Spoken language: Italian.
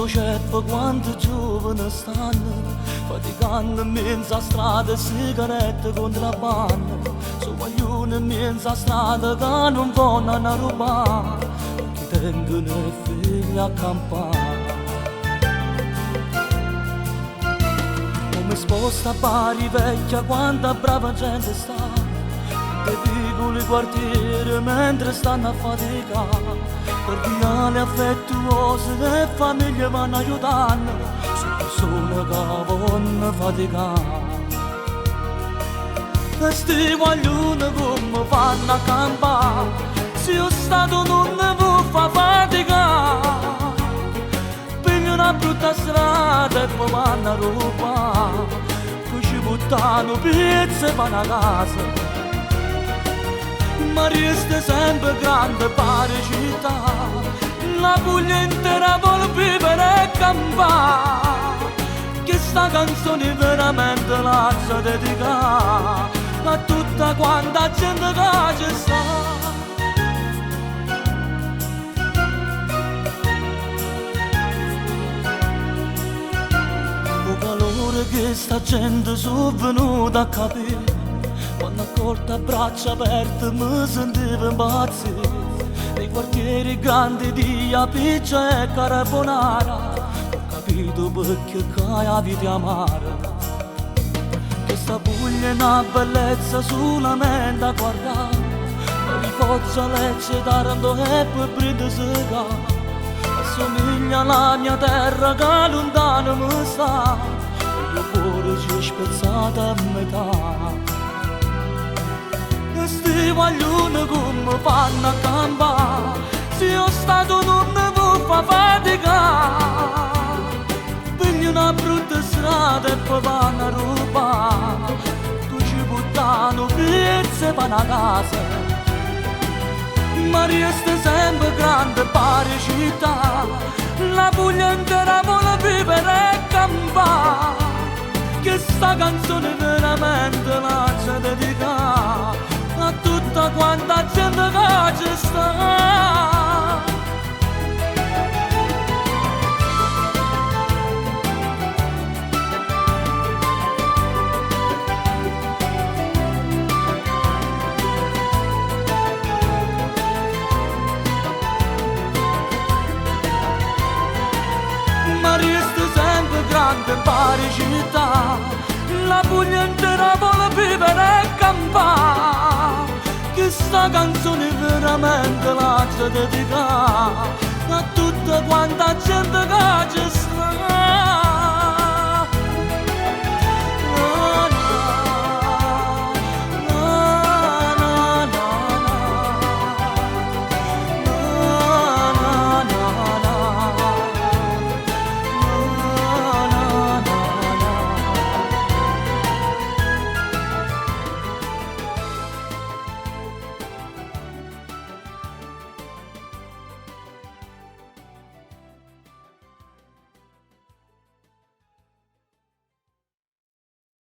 ceppo quando giovane stanno, faticando in mezzo a strada, sigarette contrabbando, su maglione in mezzo a strada che non vogliono rubare, che tengono i figli a campare. Come sposta a Bari vecchia, quanta brava gente sta, dei piccoli quartieri mentre stanno a faticare, cordiali affettuosi le famiglie vanno aiutando, su persone che vogliono faticare. E sti guaglioni come fanno a campare, se io stato non ne può fa faticare, piglio una brutta strada e poi vanno a rubare, poi ci buttano pizze e vanno a casa. Ma resta sempre grande pare città, la Puglia intera vuole vivere e campare, che sta canzone veramente la sa dedicare a tutta quanta gente che ci sta. O calore che sta gente sono venuta a capire, quando accorto a braccia aperte mi sentivo impazzire, nei quartieri grandi di Apiccia e Carbonara, ho capito perché la vita è amara. Questa Puglia è una bellezza solamente a guardare, per i Foggia, Lecce, Taranto e poi Brindisi, assomiglia alla mia terra che lontano mi sta, e il cuore ci è spezzato a metà. Sti guaglioni come fanno a campare, se io stato non ne può fa faticare, piglio una brutta strada e poi vanno a rubare, tu ci buttano pizze e vanno a casa. Ma resta sempre grande pare città, la Puglia intera vuole vivere e campare, che sta canzone veramente la c'è dedicata a tutta quanta gente che ci sta. Ma resta sempre grande pare città, la Puglia intera vuole vivere e campare, che sta canzone veramente la c'è dedicata a tutta quanta gente che